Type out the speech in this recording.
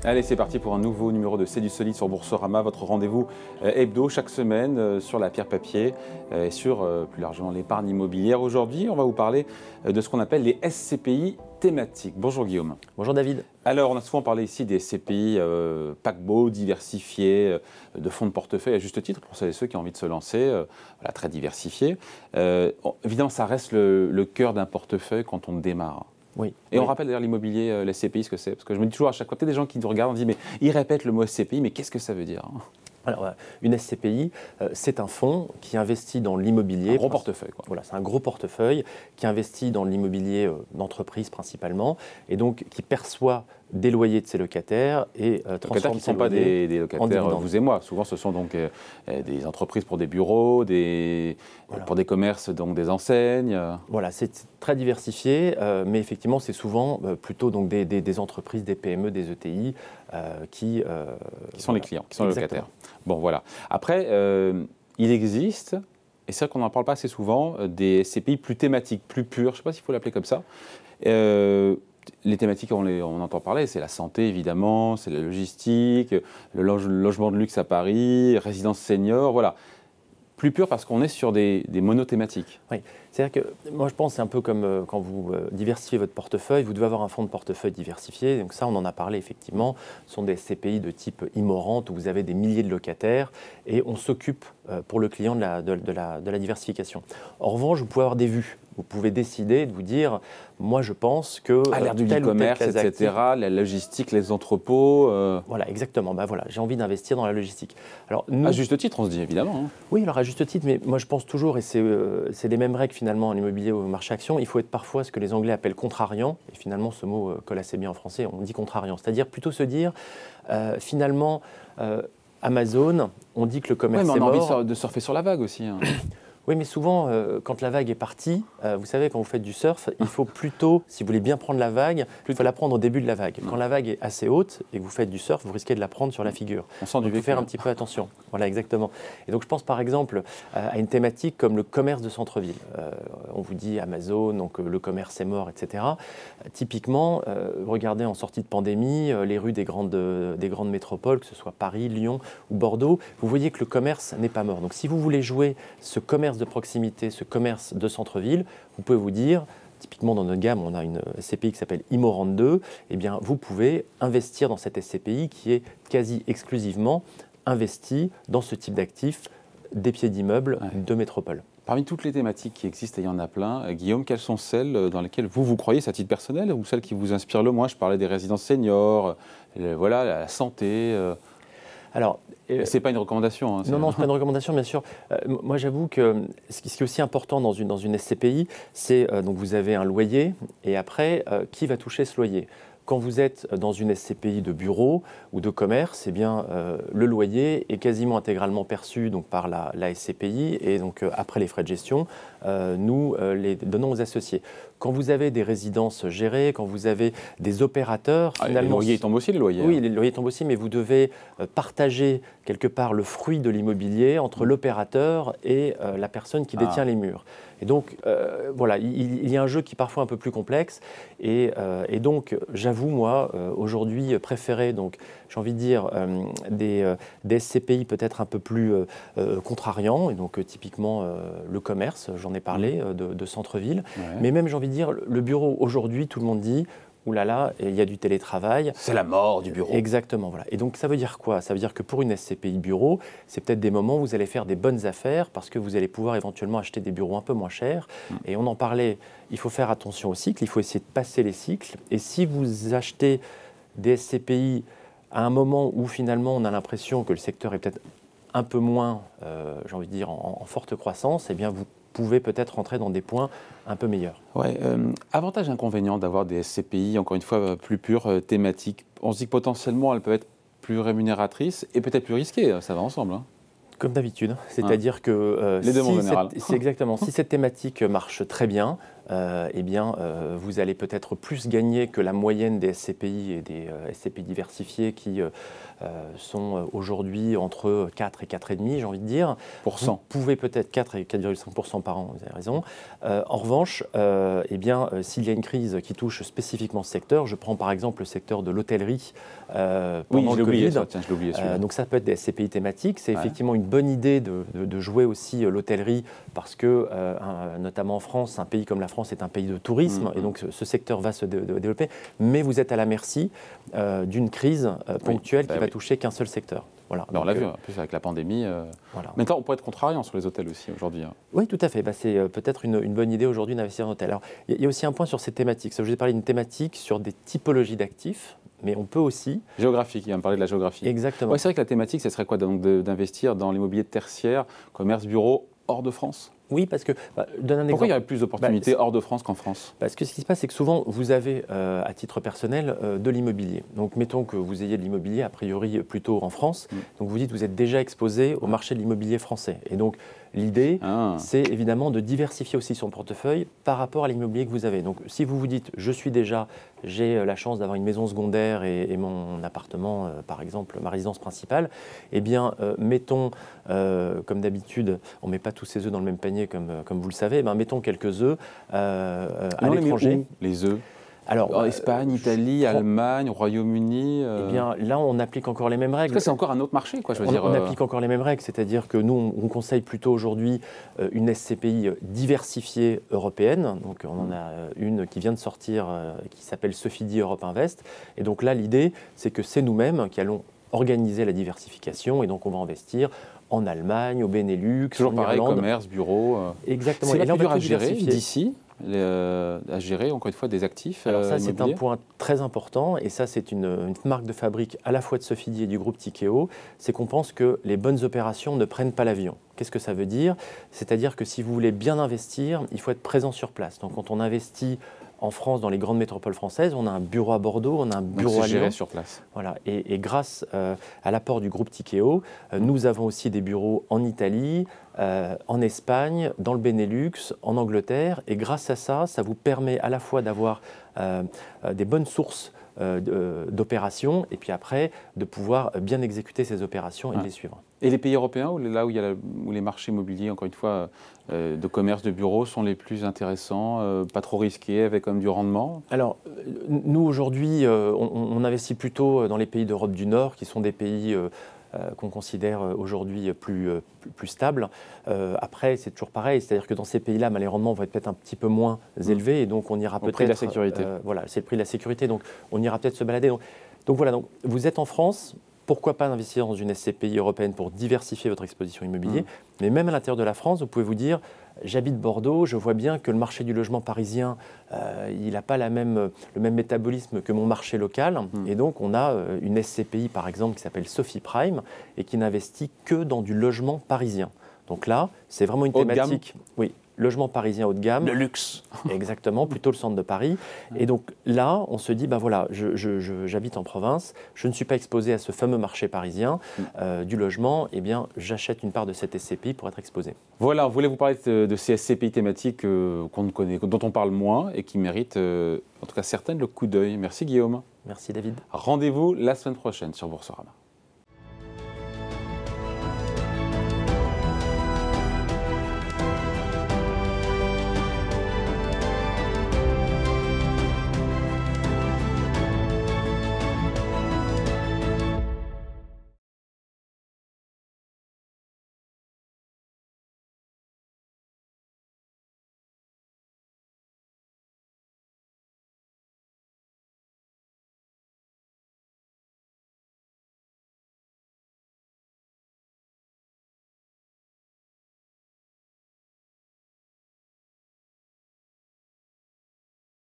Allez, c'est parti pour un nouveau numéro de C'est du solide sur Boursorama, votre rendez-vous hebdo chaque semaine sur la pierre papier et sur plus largement l'épargne immobilière. Aujourd'hui, on va vous parler de ce qu'on appelle les SCPI thématiques. Bonjour Guillaume. Bonjour David. Alors, on a souvent parlé ici des SCPI paquebots, diversifiés, de fonds de portefeuille à juste titre pour celles et ceux qui ont envie de se lancer, voilà, très diversifiés. Évidemment, ça reste le cœur d'un portefeuille quand on démarre. Oui. Et on rappelle d'ailleurs l'immobilier, les SCPI, ce que c'est. Parce que je me dis toujours à chaque fois, peut-être des gens qui nous regardent, on dit mais ils répètent le mot SCPI, mais qu'est-ce que ça veut dire? Alors, une SCPI, c'est un fonds qui investit dans l'immobilier. Un gros portefeuille, quoi. Voilà, c'est un gros portefeuille qui investit dans l'immobilier d'entreprise principalement et donc qui perçoit des loyers de ses locataires et transforme qui ne sont pas des locataires, vous et moi. Souvent, ce sont donc des entreprises pour des bureaux, voilà, pour des commerces, donc des enseignes. Voilà, c'est très diversifié, mais effectivement, c'est souvent plutôt donc des entreprises, des PME, des ETI qui sont les clients, qui sont les locataires. Bon, voilà. Après, il existe, et c'est vrai qu'on n'en parle pas assez souvent, des SCPI plus thématiques, plus pures, je ne sais pas s'il faut l'appeler comme ça. Les thématiques, on entend parler, c'est la santé évidemment, c'est la logistique, le logement de luxe à Paris, résidence senior, voilà. Plus pur parce qu'on est sur des monothématiques. Oui, c'est-à-dire que moi je pense c'est un peu comme quand vous diversifiez votre portefeuille, vous devez avoir un fonds de portefeuille diversifié, donc ça on en a parlé effectivement, ce sont des SCPI de type immorente où vous avez des milliers de locataires et on s'occupe pour le client de la diversification. En revanche, vous pouvez avoir des vues. Vous pouvez décider de vous dire, moi je pense que à l'ère du e-commerce, etc., la logistique, les entrepôts. Voilà, exactement. Ben voilà, j'ai envie d'investir dans la logistique. Alors, à juste titre, on se dit évidemment. Hein. Oui, alors à juste titre, mais moi je pense toujours, et c'est les mêmes règles finalement en immobilier ou au marché action, il faut être parfois ce que les Anglais appellent contrariant, et finalement ce mot colle assez bien en français, on dit contrariant, c'est-à-dire plutôt se dire, finalement, Amazon, on dit que le commerce est mort. On a envie de surfer sur la vague aussi. Hein. Oui, mais souvent, quand la vague est partie, vous savez, quand vous faites du surf, il faut plutôt, si vous voulez bien prendre la vague, il faut la prendre au début de la vague. Quand la vague est assez haute et que vous faites du surf, vous risquez de la prendre sur la figure. On sent du vécu. Il faut faire un petit peu attention. Voilà, exactement. Et donc, je pense par exemple à une thématique comme le commerce de centre-ville. On vous dit Amazon, donc le commerce est mort, etc. Typiquement, regardez en sortie de pandémie, les rues des grandes métropoles, que ce soit Paris, Lyon ou Bordeaux, vous voyez que le commerce n'est pas mort. Donc, si vous voulez jouer ce commerce de proximité, ce commerce de centre-ville, vous pouvez vous dire, typiquement dans notre gamme, on a une SCPI qui s'appelle Immorente 2, eh bien vous pouvez investir dans cette SCPI qui est quasi exclusivement investie dans ce type d'actifs, des pieds d'immeubles de métropole. Parmi toutes les thématiques qui existent, et il y en a plein, Guillaume, quelles sont celles dans lesquelles vous croyez, à titre personnel, ou celles qui vous inspirent le moins? Je parlais des résidences seniors, voilà, la santé. Alors, c'est pas une recommandation. Hein, non, c'est pas une recommandation, bien sûr. Moi, j'avoue que ce qui est aussi important dans une SCPI, c'est donc vous avez un loyer et après, qui va toucher ce loyer? Quand vous êtes dans une SCPI de bureau ou de commerce, eh bien, le loyer est quasiment intégralement perçu donc, par la SCPI et donc après les frais de gestion, nous les donnons aux associés. Quand vous avez des résidences gérées, quand vous avez des opérateurs, finalement… les loyers tombent aussi, les loyers. Oui, les loyers tombent aussi, mais vous devez partager quelque part le fruit de l'immobilier entre l'opérateur et la personne qui détient les murs. Et donc, voilà, il y a un jeu qui est parfois un peu plus complexe. Et donc, j'avoue, moi, aujourd'hui, préférer, donc, j'ai envie de dire, des SCPI peut-être un peu plus contrariants. Et donc, typiquement, le commerce, j'en ai parlé, de centre-ville. Ouais. Mais même, j'ai envie de dire, le bureau, aujourd'hui, tout le monde dit… Ouh là là, il y a du télétravail. C'est la mort du bureau. Exactement, voilà. Et donc ça veut dire quoi? Ça veut dire que pour une SCPI bureau, c'est peut-être des moments où vous allez faire des bonnes affaires parce que vous allez pouvoir éventuellement acheter des bureaux un peu moins chers. Et on en parlait, il faut faire attention aux cycles, il faut essayer de passer les cycles. Et si vous achetez des SCPI à un moment où finalement on a l'impression que le secteur est peut-être un peu moins, j'ai envie de dire, en forte croissance, eh bien vous pouvez peut-être rentrer dans des points un peu meilleurs. Ouais, avantage, inconvénient d'avoir des SCPI, encore une fois, plus pures, thématiques. On se dit que potentiellement, elles peuvent être plus rémunératrices et peut-être plus risquées, ça va ensemble. Hein. Comme d'habitude, c'est-à-dire que les deux en général. C'est exactement. Si cette thématique marche très bien, eh bien, vous allez peut-être plus gagner que la moyenne des SCPI et des SCPI diversifiés qui sont aujourd'hui entre 4 et 4,5, j'ai envie de dire. Vous pouvez peut-être 4 et 4,5% par an, vous avez raison. En revanche, eh bien, s'il y a une crise qui touche spécifiquement ce secteur, je prends par exemple le secteur de l'hôtellerie pendant le Covid. Tiens, je l'ai oublié celui-là. Donc ça peut être des SCPI thématiques. C'est effectivement une bonne idée de jouer aussi l'hôtellerie parce que, notamment en France, un pays comme la France est un pays de tourisme et donc ce secteur va se développer. Mais vous êtes à la merci d'une crise ponctuelle qui va toucher qu'un seul secteur. Voilà. On l'a vu, en plus avec la pandémie. Voilà. Maintenant, on pourrait être contrariant sur les hôtels aussi aujourd'hui. Oui, tout à fait. C'est peut-être une bonne idée aujourd'hui d'investir en hôtel. Alors, il y a aussi un point sur ces thématiques. Je vous ai parlé d'une thématique sur des typologies d'actifs, mais on peut aussi… Géographique, il va me parler de la géographie. Exactement. Ouais, c'est vrai que la thématique, ce serait quoi donc d'investir dans l'immobilier tertiaire, commerce, bureau, hors de France? Oui, parce que… donne un exemple. Pourquoi il y aurait plus d'opportunités hors de France qu'en France? Parce que ce qui se passe, c'est que souvent, vous avez, à titre personnel, de l'immobilier. Donc, mettons que vous ayez de l'immobilier, a priori, plutôt en France. Donc, vous dites que vous êtes déjà exposé au marché de l'immobilier français. Et donc, l'idée, c'est évidemment de diversifier aussi son portefeuille par rapport à l'immobilier que vous avez. Donc, si vous vous dites, j'ai la chance d'avoir une maison secondaire et mon appartement, par exemple, ma résidence principale, eh bien, mettons, comme d'habitude, on ne met pas tous ses œufs dans le même panier comme vous le savez, mettons quelques œufs à l'étranger. Les œufs? Alors, en Espagne, Italie, Allemagne, Royaume-Uni. Eh bien, là, on applique encore les mêmes règles. Parce que c'est encore un autre marché, quoi. On applique encore les mêmes règles, c'est-à-dire que nous, on conseille plutôt aujourd'hui une SCPI diversifiée européenne. Donc, on en a une qui vient de sortir, qui s'appelle Sofidy Europe Invest. Et donc là, l'idée, c'est que c'est nous-mêmes qui allons organiser la diversification, et donc on va investir en Allemagne, au Benelux, toujours pareil, commerce, bureau. Exactement. C'est la plus dure à gérer d'ici, à gérer encore une fois des actifs. Alors ça, c'est un point très important, et ça, c'est une marque de fabrique à la fois de Sofidy et du groupe Tikehau, c'est qu'on pense que les bonnes opérations ne prennent pas l'avion. Qu'est-ce que ça veut dire? C'est-à-dire que si vous voulez bien investir, il faut être présent sur place. Donc quand on investit en France, dans les grandes métropoles françaises, on a un bureau à Bordeaux, on a un bureau à Lyon. Géré sur place. Voilà. Et grâce à l'apport du groupe Tikehau, nous avons aussi des bureaux en Italie, en Espagne, dans le Benelux, en Angleterre. Et grâce à ça, ça vous permet à la fois d'avoir des bonnes sources d'opérations et puis après de pouvoir bien exécuter ces opérations et de les suivre. Et les pays européens, là où les marchés immobiliers, encore une fois, de commerce, de bureaux, sont les plus intéressants, pas trop risqués, avec comme du rendement? Alors, nous aujourd'hui, on investit plutôt dans les pays d'Europe du Nord, qui sont des pays qu'on considère aujourd'hui plus stables. Après, c'est toujours pareil, c'est-à-dire que dans ces pays-là, les rendements vont être peut-être un petit peu moins élevés, et donc on ira peut-être… Au prix de la sécurité. Voilà, c'est le prix de la sécurité, donc on ira peut-être se balader. Donc voilà, donc, vous êtes en France. Pourquoi pas investir dans une SCPI européenne pour diversifier votre exposition immobilière? Mais même à l'intérieur de la France, vous pouvez vous dire, j'habite Bordeaux, je vois bien que le marché du logement parisien, il n'a pas le même métabolisme que mon marché local. Et donc, on a une SCPI, par exemple, qui s'appelle Sofi Prime et qui n'investit que dans du logement parisien. Donc là, c'est vraiment une thématique… Oui. Logement parisien haut de gamme. Le luxe. Exactement, plutôt le centre de Paris. Et donc là, on se dit, voilà, j'habite en province, je ne suis pas exposé à ce fameux marché parisien du logement, eh bien, j'achète une part de cette SCPI pour être exposé. Voilà, on voulait vous parler de ces SCPI thématiques qu'on connaît, dont on parle moins et qui méritent, en tout cas certaines, le coup d'œil. Merci Guillaume. Merci David. Rendez-vous la semaine prochaine sur Boursorama.